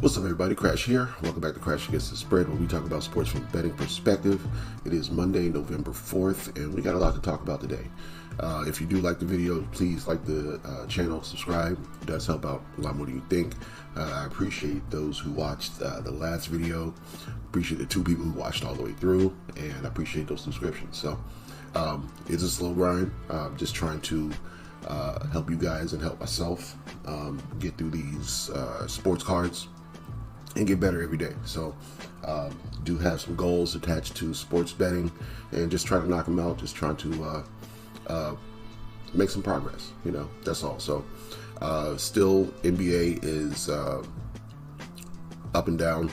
What's up, everybody? Crash here. Welcome back to Crash Against the Spread, where we talk about sports from a betting perspective. It is Monday, November 4th, and we got a lot to talk about today. If you do like the video, please like the channel, subscribe. It does help out a lot more than you think. I appreciate those who watched the last video. Appreciate the 2 people who watched all the way through, and I appreciate those subscriptions. So it's a slow grind. Just trying to help you guys and help myself get through these sports cards and get better every day. So do have some goals attached to sports betting and just try to knock them out, just trying to make some progress, that's all. So still NBA is up and down,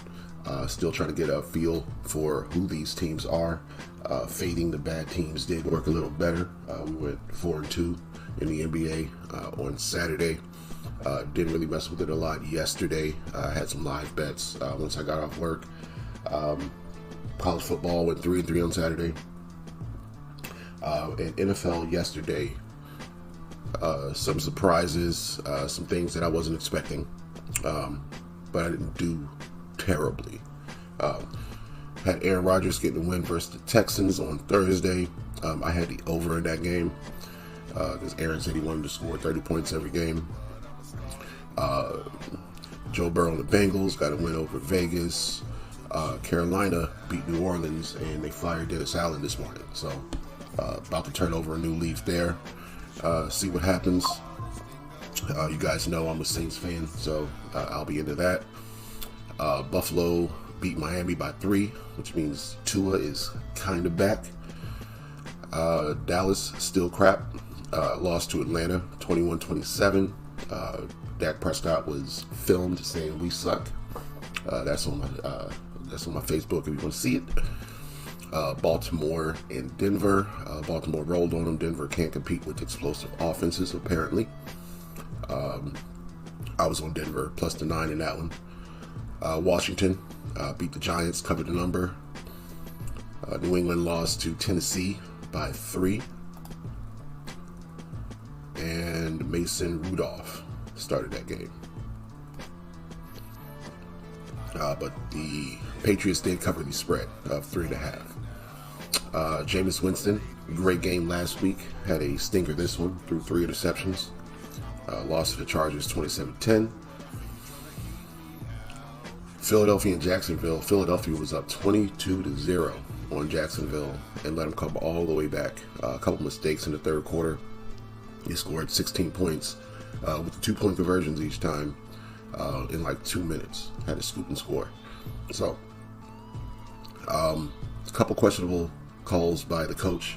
still trying to get a feel for who these teams are. Fading the bad teams did work a little better. We went 4-2 in the NBA on Saturday. Didn't really mess with it a lot yesterday. Had some live bets once I got off work. College football went 3-3 on Saturday. And NFL yesterday, some surprises, some things that I wasn't expecting, but I didn't do terribly. Had Aaron Rodgers getting a win versus the Texans on Thursday. I had the over in that game because Aaron said he wanted to score 30 points every game. Joe Burrow and the Bengals got a win over Vegas. Carolina beat New Orleans, and they fired Dennis Allen this morning. So about to turn over a new leaf there. See what happens. You guys know I'm a Saints fan, so I'll be into that. Buffalo beat Miami by 3, which means Tua is kind of back. Dallas still crap. Lost to Atlanta 21-27. Dak Prescott was filmed saying we suck. That's on my Facebook if you want to see it. Baltimore and Denver. Baltimore rolled on them. Denver can't compete with explosive offenses apparently. I was on Denver plus the 9 in that one. Washington beat the Giants, covered the number. New England lost to Tennessee by 3. And Mason Rudolph started that game. But the Patriots did cover the spread of 3.5. Jameis Winston, great game last week. Had a stinker this one, threw 3 interceptions. Lost to the Chargers 27-10. Philadelphia and Jacksonville. Philadelphia was up 22-0 on Jacksonville and let them come all the way back. A couple mistakes in the third quarter. They scored 16 points with 2-point conversions each time in like 2 minutes. Had a scoop and score. So, a couple questionable calls by the coach.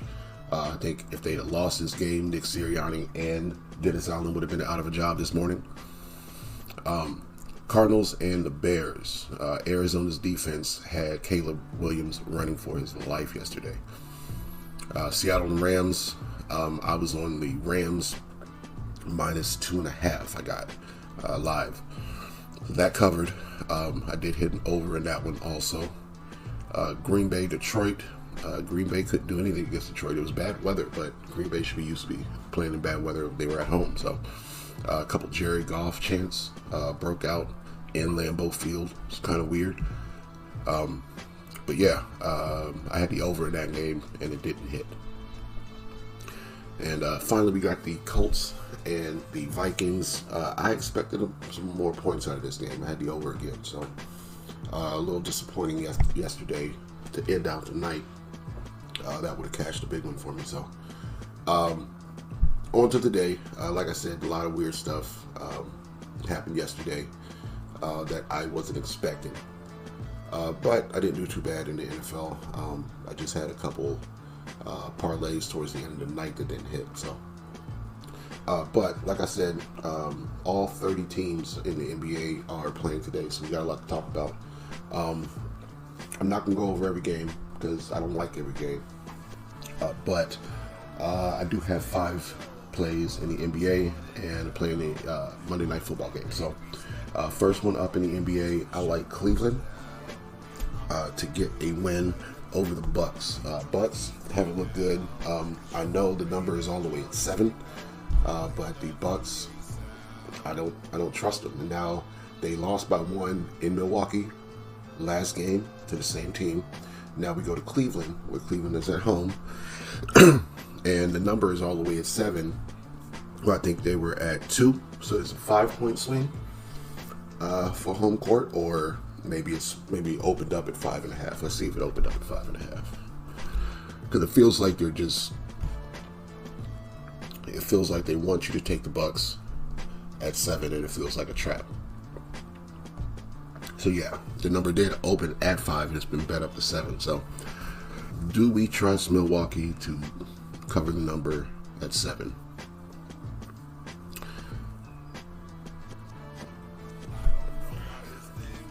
I think if they had lost this game, Nick Sirianni and Dennis Allen would have been out of a job this morning. Cardinals and the Bears. Arizona's defense had Caleb Williams running for his life yesterday. Seattle and Rams. I was on the Rams minus 2.5. I got live. That covered. I did hit an over in that one also. Green Bay, Detroit. Green Bay couldn't do anything against Detroit. It was bad weather, but Green Bay should be used to be playing in bad weather if they were at home. So a couple Jared Goff chants broke out in Lambeau Field. It's kind of weird. But yeah, I had the over in that game, and it didn't hit. And finally, we got the Colts and the Vikings. I expected some more points out of this game. I had the over again, so a little disappointing yesterday to end out the night. That would have cashed a big one for me. So on to the day. Like I said, a lot of weird stuff happened yesterday that I wasn't expecting. But I didn't do too bad in the NFL. I just had a couple parlays towards the end of the night that didn't hit. So, but like I said, all 30 teams in the NBA are playing today, so we got a lot to talk about. I'm not going to go over every game because I don't like every game. But I do have 5 plays in the NBA and playing the Monday Night Football game. So, first one up in the NBA, I like Cleveland to get a win over the Bucks. Bucks haven't looked good. I know the number is all the way at 7, but the Bucks, I don't trust them. And now They lost by 1 in Milwaukee last game to the same team. Now we go to Cleveland, where Cleveland is at home. And the number is all the way at 7. Well, I think they were at 2. So it's a 5-point swing for home court, or maybe it's opened up at 5.5. Let's see if it opened up at 5.5. Because it feels like it feels like they want you to take the Bucks at 7, and it feels like a trap. So yeah, the number did open at 5, and it's been bet up to 7. So do we trust Milwaukee to cover the number at 7?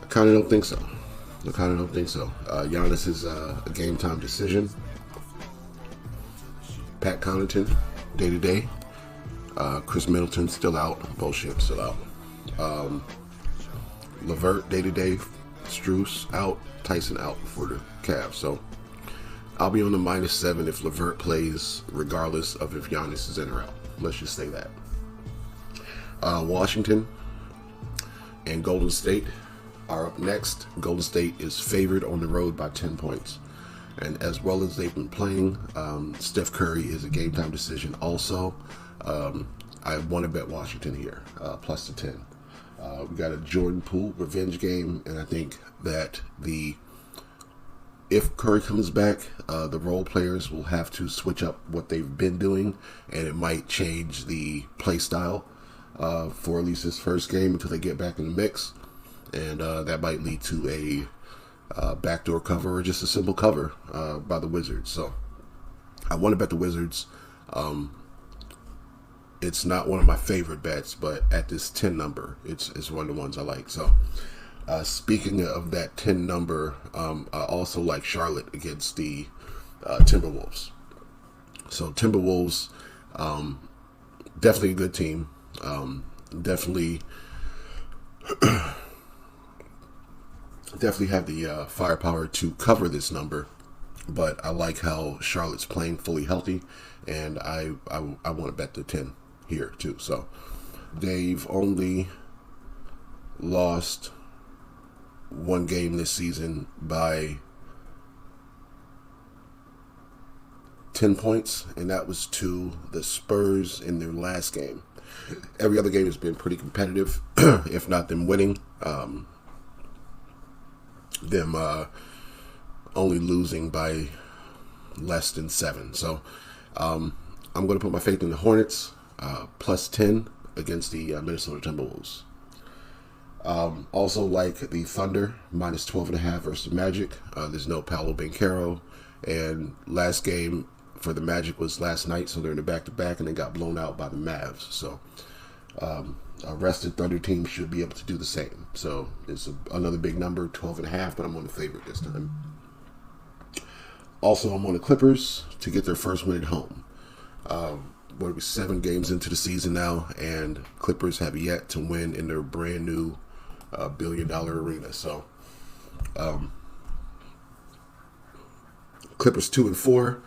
I kind of don't think so. Giannis is a game time decision. Pat Connaughton, day to day. Chris Middleton still out. Bullshit, still out. LeVert, day to day. Strus out. Tyson out for the Cavs. So I'll be on the -7 if LeVert plays, regardless of if Giannis is in or out. Let's just say that. Washington and Golden State are up next. Golden State is favored on the road by 10 points. And as well as they've been playing, Steph Curry is a game time decision also. I want to bet Washington here, plus the 10. We got a Jordan Poole revenge game, and I think that if Curry comes back, the role players will have to switch up what they've been doing, and it might change the play style for at least this first game until they get back in the mix. And that might lead to a backdoor cover or just a simple cover by the Wizards. So I want to bet the Wizards. It's not one of my favorite bets, but at this 10 number, it's one of the ones I like. So speaking of that 10 number, I also like Charlotte against the Timberwolves. So Timberwolves, definitely a good team. Definitely have the firepower to cover this number, but I like how Charlotte's playing fully healthy, and I want to bet the 10 here too. So they've only lost one game this season by 10 points, and that was to the Spurs in their last game. Every other game has been pretty competitive, if not them winning. Them only losing by less than 7. So I'm going to put my faith in the Hornets, plus 10 against the Minnesota Timberwolves. Also like the Thunder, minus 12.5 versus the Magic. There's no Paolo Banchero, and last game for the Magic was last night, so they're in the back-to-back, and they got blown out by the Mavs. So a rested Thunder team should be able to do the same. So it's another big number, 12.5, but I'm on the favorite this time. Also, I'm on the Clippers to get their first win at home. What are we, 7 games into the season now, and Clippers have yet to win in their brand new $1 billion arena. So Clippers 2-4,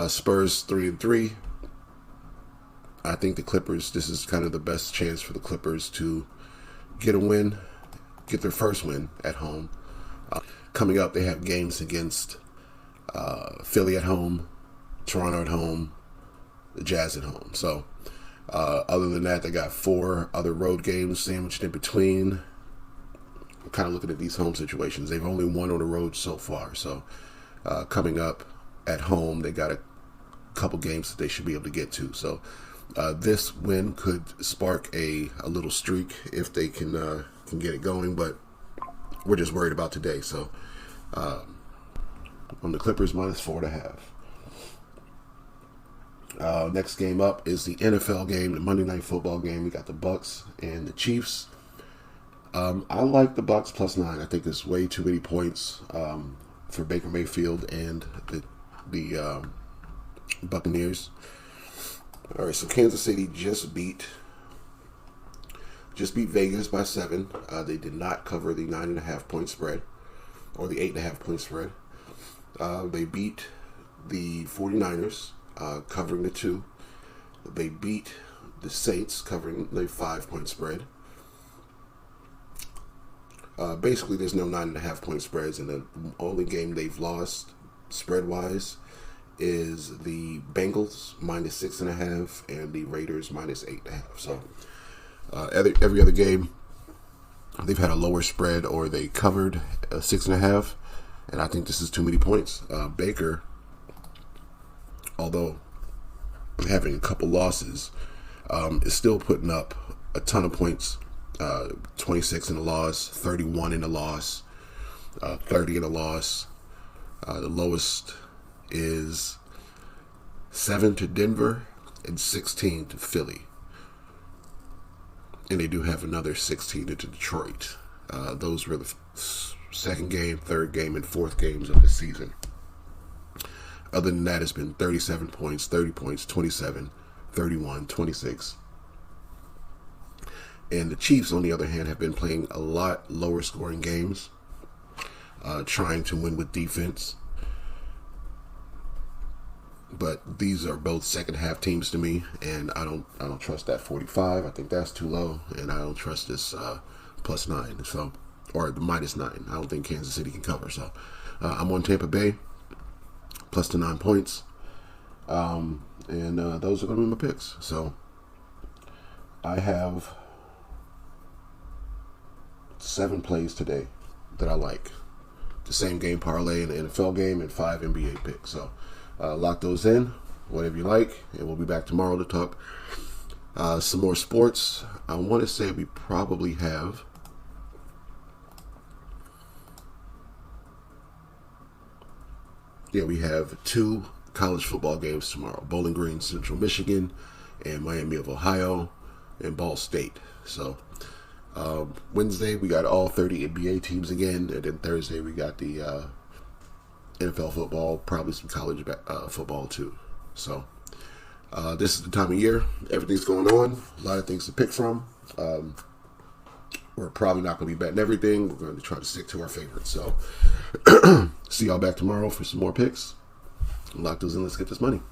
Spurs 3-3. I think the Clippers, this is kind of the best chance for the Clippers to get a win, get their first win at home. Coming up, they have games against Philly at home, Toronto at home, the Jazz at home. So other than that, they got 4 other road games sandwiched in between. I'm kind of looking at these home situations. They've only won on the road so far. So coming up at home, they got a couple games that they should be able to get to. So this win could spark a little streak if they can get it going, but we're just worried about today. So on the Clippers, minus 4.5. Next game up is the NFL game, the Monday Night Football game. We got the Bucks and the Chiefs. I like the Bucks plus 9. I think it's way too many points for Baker Mayfield and the Buccaneers. All right, so Kansas City just beat Vegas by 7. They did not cover the 9.5 point spread or the 8.5 point spread. They beat the 49ers, covering the 2. They beat the Saints, covering the 5 point spread. Basically, there's no 9.5 point spreads, and the only game they've lost spread-wise is the Bengals -6.5 and the Raiders -8.5. So every other game, they've had a lower spread or they covered 6.5, and I think this is too many points. Baker, although having a couple losses, is still putting up a ton of points. 26 in the loss, 31 in the loss, 30 in the loss. The lowest is 7 to Denver and 16 to Philly. And they do have another 16 into Detroit. Those were the second game, third game, and fourth games of the season. Other than that, it's been 37 points, 30 points, 27, 31, 26. And the Chiefs, on the other hand, have been playing a lot lower scoring games, trying to win with defense. But these are both second half teams to me, and I don't trust that 45. I think that's too low, and I don't trust this +9. So, or the -9. I don't think Kansas City can cover. So, I'm on Tampa Bay +9 points, and those are going to be my picks. So, I have 7 plays today that I like. The same game parlay in the NFL game and 5 NBA picks. So lock those in, whatever you like, and we'll be back tomorrow to talk some more sports. I want to say we probably have we have 2 college football games tomorrow: Bowling Green, Central Michigan, and Miami of Ohio, and Ball State. So Wednesday we got all 30 NBA teams again, and then Thursday we got the NFL football, probably some college football too. So this is the time of year, everything's going on, a lot of things to pick from. We're probably not going to be betting everything. We're going to try to stick to our favorites. So see y'all back tomorrow for some more picks. Lock those in, let's get this money.